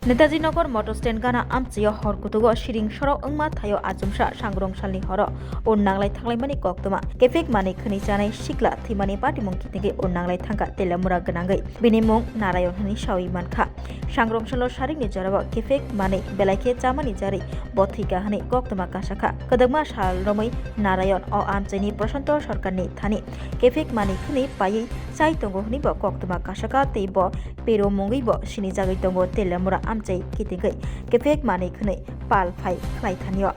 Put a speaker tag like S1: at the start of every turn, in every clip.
S1: नेताजी नगर मटर स्टैंड गाना आमचियो हरकुतुगो शिरिं सरो ओंमा थायो आचुमसा सांग्रंसालनि हरो ओ नांलाय थांलायमानि कक्तमा केफेक माने खनि जानाय सिक्ला थैमानि पाटिमुं कितिगे ओ नांलाय थांगा तेलामुरा गनांगै बिनि मुं नारायण हनि सावि मानखा सांग्रंसालो सारिनि जराबो केफेक माने बेलाइखे चामानि जारि बथिका हनि कक्तमा कासाखा कदगमा साल रमै नारायण अ आमचैनि प्रशान्त सरकारनि थानि केफेक माने खनि पायै साइ तंगो हनि ब कक्तमा कासाखा तेबो पेरो मुंगै ब सिनि जागै तंगो तेलामुरा आमचै कितिगै केफेक माने खनै पाल फाइ खलाइथानियो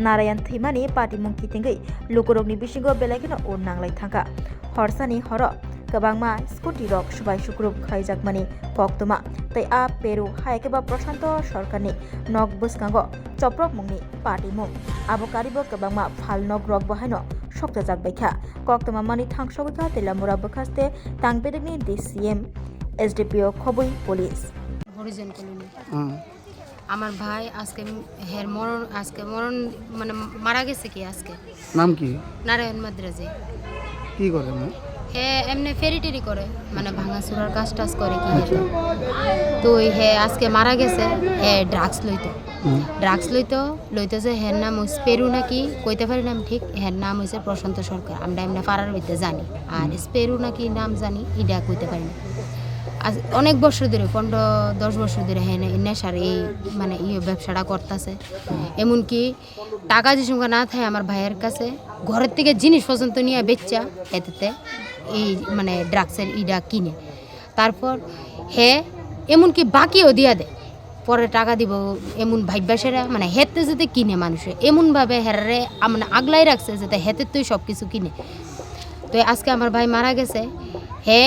S1: नारायण थैमानि पाटिमुं कितिगै लुकुरगनि बिसिंगो बेलाइखेनो ओ नांलाय थांगा हरसानि हर गोबांमा स्कुटि रक सुबाय सुक्रुब खाइजाकमानि कक्तमा तै आ पेरु हायकेबा प्रशान्त सरकारनि नग बुस्कांगो चप्रक मुंनि पाटिमुं आबकारिबो गोबांमा फालनग रक बहायनो सकजाजाक बैखा कक्तमा मानि थांसगैखा तेलामुरा बखास्ते तांबेदगनि DCM SDPO खबुई पुलिस
S2: হরিজন কলোনি আমার ভাই আজকে মরণ মানে মারা গেছে কি আজকে
S3: নাম কি
S2: নারায়ণ মাদ্রাজি
S3: কি করে না
S2: হে এমনি ফেরিটেরি করে মানে ভাঙাচুরার কাজ টাজ করে কি তো হে আজকে মারা গেছে হে ড্রাগস লইতো যে হের নাম হচ্ছে পেরু নাকি কইতে পারি নাম ঠিক হের নাম হচ্ছে প্রশান্ত সরকার আমরা এমনি পাড়ার ভিতরে জানি আর পেরু নাকি নাম জানি এটা কইতে পারি না অনেক বছর ধরে 15-10 বছর ধরে হ্যাঁ নেশার এই মানে ব্যবসাটা করতেছে এমনকি টাকা যে সঙ্গে না থাকে আমার ভাইয়ের কাছে ঘরের থেকে জিনিস পর্যন্ত নিয়ে বেচা এতে এই মানে ড্রাগসের ইডা কিনে তারপর হে এমনকি বাকিও দিয়া দেয় পরে টাকা দিব এমন ভাইবাসেরা মানে হেতে যেতে কিনে মানুষে এমনভাবে হেরারে মানে আগলাই রাখছে যাতে হেতে তুই সব কিছু কিনে তো আজকে আমার ভাই মারা গেছে হে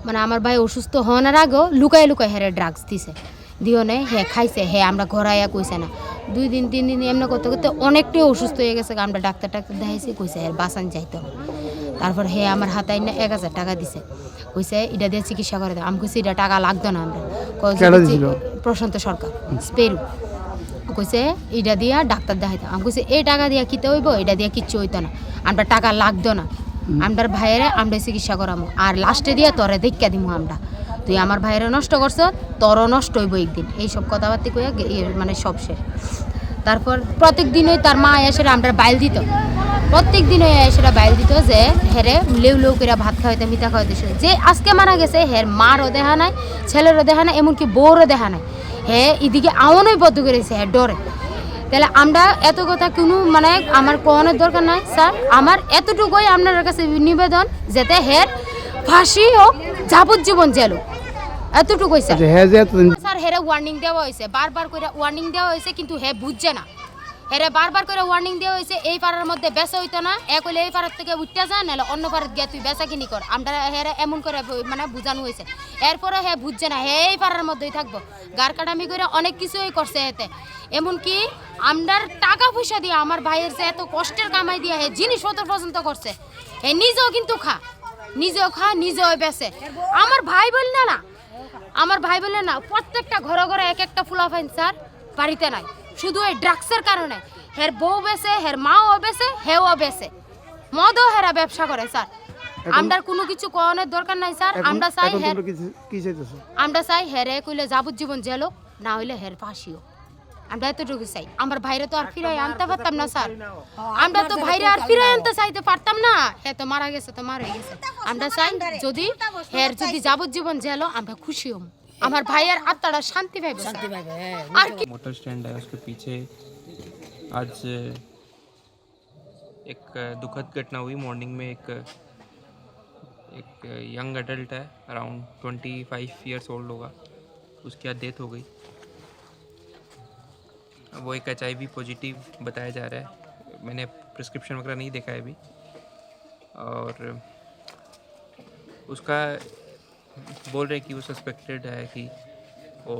S2: মানে আমার ভাই অসুস্থ হওয়ার আগেও লুকায় হেরে ড্রাগস দিছে দিও নেই হে খাইছে হে আমরা ঘরাইয়া কইছে না 2 দিন 3 দিন এমনি করতে করতে অনেকটাই অসুস্থ হয়ে গেছে আমরা ডাক্তার দেখাইছি কইছে হের বাঁচান যাইতো না তারপর হে আমার হাতে না 1000 টাকা দিছে কইছে এটা দিয়ে চিকিৎসা করে দাও আমি কইছি এটা টাকা লাগতো না আমরা প্রশান্ত সরকার স্পেরু কইছে এটা দিয়া ডাক্তার দেখাইতো আমি কইছি এই টাকা দিয়া কিতে হইব এটা দিয়া কিচ্ছু হইতো না আমরা টাকা লাগতো না আমার ভাইয়েরে আমরা চিকিৎসা করামো আর লাস্টে দিয়ে তোরে দেখা দিমু আমরা তুই আমার ভাইয়েরে নষ্ট করছ তোরও নষ্ট হইব একদিন এইসব কথাবার্তা কইয়া মানে সব শেষ তারপর প্রত্যেক দিনই তার মা এসে আমরা বাইল দিত প্রত্যেক দিনই এসে বাইল দিত যে হেরে লেউ করে ভাত খাওয়াইতে মিঠা খাওয়াইতে যে আজকে মারা গেছে হের মারও দেখা নাই ছেলেরও দেখা নাই এমনকি বউরও দেখা নাই হে এদিকে আমনই বদ্ধ করেছে হ্যাঁ ডরে তাহলে আমরা এত কথা কোনো মানে আমার কোনের দরকার নাই স্যার আমার এতটুকুই আপনার কাছে নিবেদন যাতে হের ফাঁসি হোক যাবজ্জীবন জেল এতটুকুই স্যার হেরে ওয়ার্নিং দেওয়া হয়েছে বারবার করে ওয়ার্নিং দেওয়া হয়েছে কিন্তু হে বুঝছে না হেরে বারবার করে ওয়ার্নিং দেওয়া হয়েছে এই পাড়ার মধ্যে বেচা হইতো না এক হইলে এই পাড়ার থেকে উঠতে যা নাহলে অন্য পাড়ার গিয়ে তুই বেচা কিনি কর আমরা হেরে এমন করে মানে বুঝানো হয়েছে এরপরে হে বুঝছে না হে এই পাড়ার মধ্যেই থাকবো গার কাটামি করে অনেক কিছুই করছে এতে এমনকি আমরার টাকা পয়সা দিয়ে আমার ভাইয়ের যে এত কষ্টের কামাই দিয়ে হে জিনিসপত্র পর্যন্ত করছে হে নিজেও কিন্তু নিজেও বেচে আমার ভাই বললে না আমার ভাই বললে না প্রত্যেকটা ঘরে এক একটা ফুলাফাইন স্যার বাড়িতে নাই শুধু এই ড্রাগসের কারণে হের বউ বেচে হের মাও বেচে হেও বেচে মদও হেরা ব্যবসা করে স্যার আমরা কোনো কিছু কোনের দরকার নাই স্যার আমরা চাই হেরে কইলে যাবজ্জীবন জেল না হইলে হের ফাঁসিও আমরা এতটুকু চাই আমার ভাইরে তো আর ফিরাই আনতে পারতাম না স্যার আমরা তো ভাইরে আর ফিরাই আনতে চাইতে পারতাম না হে তো মারা গেছে তো মারা গেছে আমরা চাই যদি হের যদি যাবজ্জীবন জেল আমরা খুশি হব আমার ভাইয়ের আত্মাটা शांति पाइबे और
S4: मोटर स्टैंड है उसके पीछे आज एक दुखद घटना हुई मॉर्निंग में एक यंग एडल्ट है अराउंड 25 इयर्स ओल्ड होगा उसकी आज डेथ हो गई वो एक HIV पॉजिटिव बताया जा रहा है मैंने प्रिस्क्रिप्शन वगैरह नहीं देखा है अभी और उसका बोल रहे कि वो सस्पेक्टेड है कि वो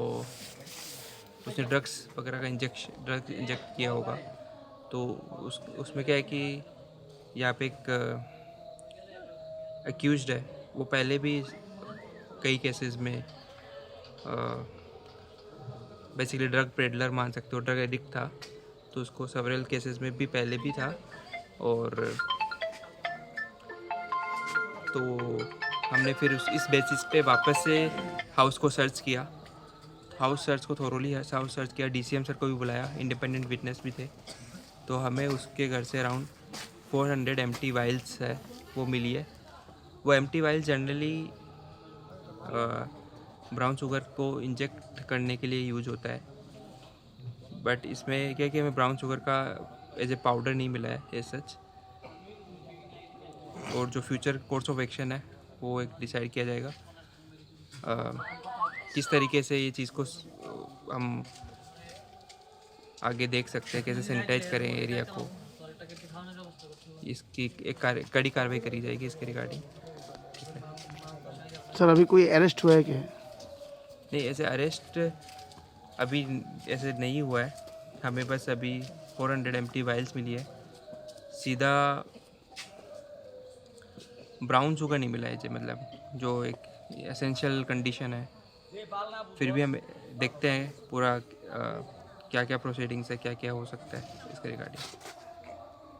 S4: उसने ड्रग्स वगैरह का इंजेक्ट किया होगा तो उसमें क्या है कि यहाँ पे एक एक्यूज्ड है वो पहले भी कई केसेस में बेसिकली ड्रग पेडलर मान सकते हो ड्रग एडिक्ट था तो उसको सेवरल केसेस में भी पहले भी था और तो हमने फिर इस बेसिस पे वापस से हाउस को सर्च किया हाउस सर्च को थोरोली हाउस सर्च किया, DCM सर को भी बुलाया, इंडिपेंडेंट विटनेस भी थे। तो हमें उसके घर से अराउंड 400 एम्प्टी वाइल्स है वो मिली है। वो एम्प्टी वाइल्स जनरली ब्राउन शुगर को इंजेक्ट करने के लिए यूज होता है, बट इसमें क्या है कि हमें ब्राउन शुगर का एज ए पाउडर नहीं मिला है एज सच। और जो फ्यूचर कोर्स ऑफ एक्शन है वो एक डिसाइड किया जाएगा, किस तरीके से ये चीज़ को हम आगे देख सकते हैं, कैसे सैनिटाइज करें एरिया को। इसकी एक कड़ी कार्रवाई करी जाएगी इसके रिगार्डिंग।
S3: सर अभी कोई अरेस्ट हुआ है क्या?
S4: नहीं, ऐसे अरेस्ट अभी ऐसे नहीं हुआ है, हमें बस अभी 400 एम्प्टी वाइल्स मिली है। सीधा ब्राउन शुगर नहीं मिला है जी, मतलब जो एक एसेंशियल कंडीशन है। फिर भी हम देखते हैं पूरा क्या क्या प्रोसीडिंग्स है, क्या क्या हो सकता है इसके रिगार्डिंग।